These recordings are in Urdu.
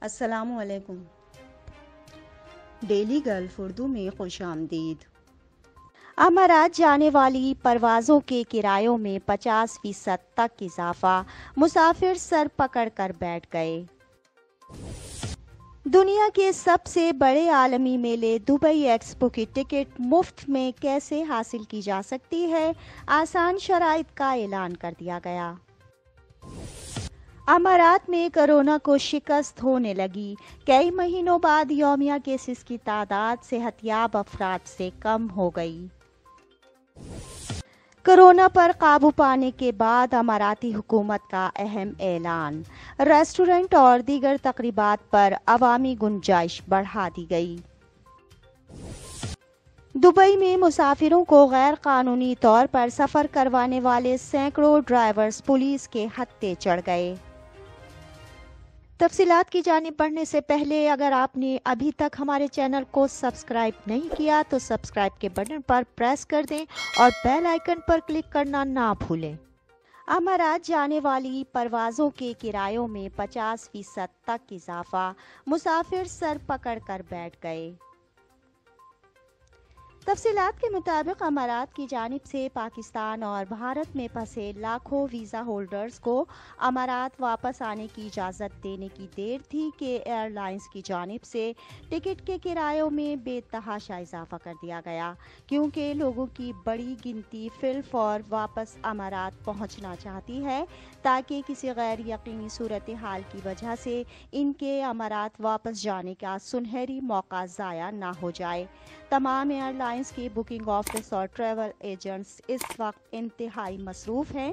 السلام علیکم۔ ڈیلی گلف اردو میں خوش آمدید۔ امارات جانے والی پروازوں کے کرایوں میں 50% تک اضافہ، مسافر سر پکڑ کر بیٹھ گئے۔ دنیا کے سب سے بڑے عالمی میلے دبئی ایکسپو کی ٹکٹ مفت میں کیسے حاصل کی جا سکتی ہے؟ آسان شرائط کا اعلان کر دیا گیا۔ امارات میں کورونا کو شکست ہونے لگی، کئی مہینوں بعد یومیہ کیسز کی تعداد صحت یاب افراد سے کم ہو گئی۔ کورونا پر قابو پانے کے بعد اماراتی حکومت کا اہم اعلان، ریسٹورنٹ اور دیگر تقریبات پر عوامی گنجائش بڑھا دی گئی۔ دبئی میں مسافروں کو غیر قانونی طور پر سفر کروانے والے سینکڑوں ڈرائیورز پولیس کے ہتھے چڑھ گئے۔ تفصیلات کی جانب بڑھنے سے پہلے اگر آپ نے ابھی تک ہمارے چینل کو سبسکرائب نہیں کیا تو سبسکرائب کے بٹن پر پریس کر دیں اور بیل آئیکن پر کلک کرنا نہ بھولیں۔ امارات جانے والی پروازوں کے کرایوں میں 50% تک اضافہ، مسافر سر پکڑ کر بیٹھ گئے۔ تفصیلات کے مطابق امارات کی جانب سے پاکستان اور بھارت میں پھنسے لاکھوں ویزا ہولڈرز کو امارات واپس آنے کی اجازت دینے کی دیر تھی کہ ایئر لائنز کی جانب سے ٹکٹ کے کرایوں میں بے تحاشا اضافہ کر دیا گیا، کیونکہ لوگوں کی بڑی گنتی فی الفور واپس امارات پہنچنا چاہتی ہے تاکہ کسی غیر یقینی صورتحال کی وجہ سے ان کے امارات واپس جانے کا سنہری موقع ضائع نہ ہو جائے۔ تمام ایئر لائنز کی بکنگ آفس اور ٹریول ایجنٹس اس وقت انتہائی مصروف ہیں۔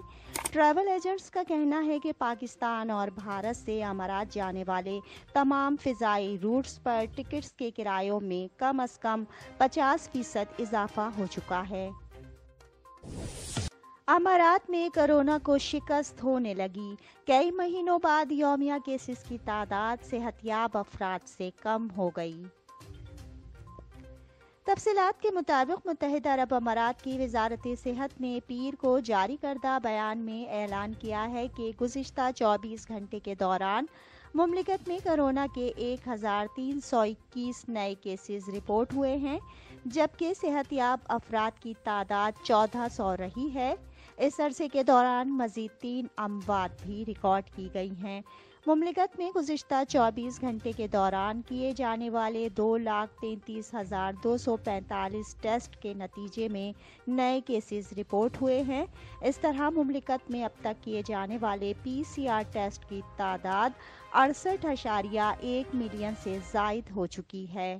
ٹریول ایجنٹس کا کہنا ہے کہ پاکستان اور بھارت سے امارات جانے والے تمام فضائی روٹس پر ٹکٹس کے کرایوں میں کم از کم 50% اضافہ ہو چکا ہے۔ امارات میں کورونا کو شکست ہونے لگی، کئی مہینوں بعد یومیہ کیسز کی تعداد صحت یاب افراد سے کم ہو گئی۔ تفصیلات کے مطابق متحدہ عرب امارات کی وزارت صحت نے پیر کو جاری کردہ بیان میں اعلان کیا ہے کہ گزشتہ 24 گھنٹے کے دوران مملکت میں کورونا کے 1321 نئے کیسز رپورٹ ہوئے ہیں، جبکہ صحت یاب افراد کی تعداد 1400 رہی ہے۔ اس عرصے کے دوران مزید 3 اموات بھی ریکارڈ کی گئی ہیں۔ مملکت میں گزشتہ 24 گھنٹے کے دوران کیے جانے والے 2,33,245 ٹیسٹ کے نتیجے میں نئے کیسز رپورٹ ہوئے ہیں۔ اس طرح مملکت میں اب تک کیے جانے والے PCR ٹیسٹ کی تعداد 68.1 ملین سے زائد ہو چکی ہے۔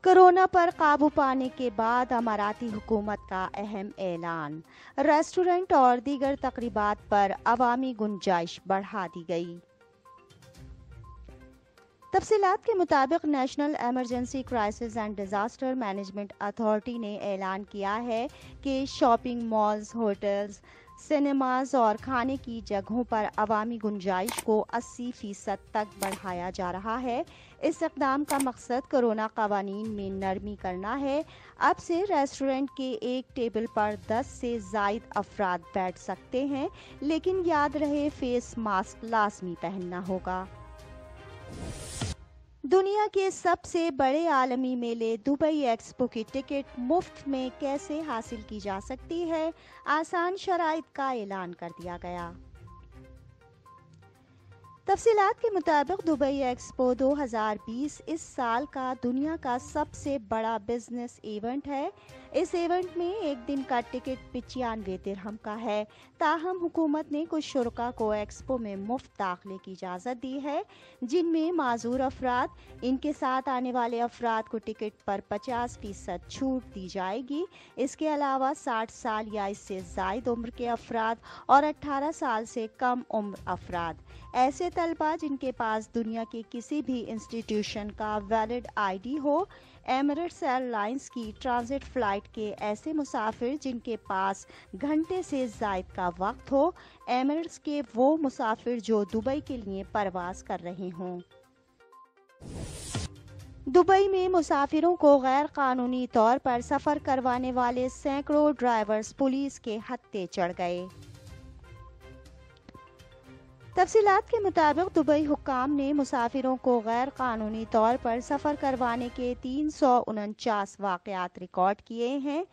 کورونا پر قابو پانے کے بعد اماراتی حکومت کا اہم اعلان، ریسٹورنٹ اور دیگر تقریبات پر عوامی گنجائش بڑھا دی گئی۔ تفصیلات کے مطابق national emergency crisis and disaster management authority نے اعلان کیا ہے کہ شاپنگ مالز، ہوٹلز، سینماز اور کھانے کی جگہوں پر عوامی گنجائش کو 80% تک بڑھایا جا رہا ہے۔ اس اقدام کا مقصد کورونا قوانین میں نرمی کرنا ہے۔ اب سے ریسٹورنٹ کے ایک ٹیبل پر 10 سے زائد افراد بیٹھ سکتے ہیں، لیکن یاد رہے فیس ماسک لازمی پہننا ہوگا۔ دنیا کے سب سے بڑے عالمی میلے دبئی ایکسپو کی ٹکٹ مفت میں کیسے حاصل کی جا سکتی ہے؟ آسان شرائط کا اعلان کر دیا گیا۔ تفصیلات کے مطابق دبئی ایکسپو 2020 اس سال کا دنیا کا سب سے بڑا بزنس ایونٹ ہے۔ اس ایونٹ میں ایک دن کا ٹکٹ 95 درہم کا ہے، تاہم حکومت نے کچھ شرکاء کو ایکسپو میں مفت داخلے کی اجازت دی ہے، جن میں معذور افراد۔ ان کے ساتھ آنے والے افراد کو ٹکٹ پر 50% چھوٹ دی جائے گی۔ اس کے علاوہ 60 سال یا اس سے زائد عمر کے افراد اور 18 سال سے کم عمر افراد، ایسے طلباء جن کے پاس دنیا کے کسی بھی انسٹیٹیوشن کا ویلڈ ID ہو، ایمریٹس ایئر لائنز کی ٹرانزٹ فلائٹ کے ایسے مسافر جن کے پاس گھنٹے سے زائد کا وقت ہو، ایمریٹس کے وہ مسافر جو دبئی کے لیے پرواز کر رہے ہوں۔ دبئی میں مسافروں کو غیر قانونی طور پر سفر کروانے والے سینکڑوں ڈرائیورز پولیس کے ہتھے چڑھ گئے۔ تفصیلات کے مطابق دبئی حکام نے مسافروں کو غیر قانونی طور پر سفر کروانے کے 349 واقعات ریکارڈ کیے ہیں۔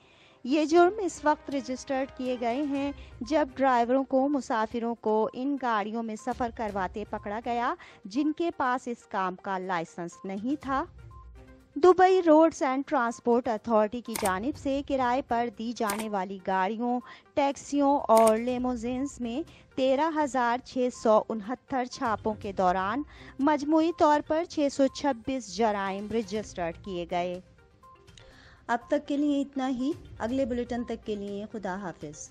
یہ جرم اس وقت رجسٹرڈ کیے گئے ہیں جب ڈرائیوروں کو مسافروں کو ان گاڑیوں میں سفر کرواتے پکڑا گیا جن کے پاس اس کام کا لائسنس نہیں تھا۔ Dubai roads and transport authority کی جانب سے کرائے پر دی جانے والی گاڑیوں، ٹیکسیوں اور لیموزینز میں 13,669 چھاپوں کے دوران مجموعی طور پر 626 جرائم رجسٹرڈ کیے گئے۔ اب تک کے لیے اتنا ہی، اگلے بلیٹن تک کے لیے خدا حافظ۔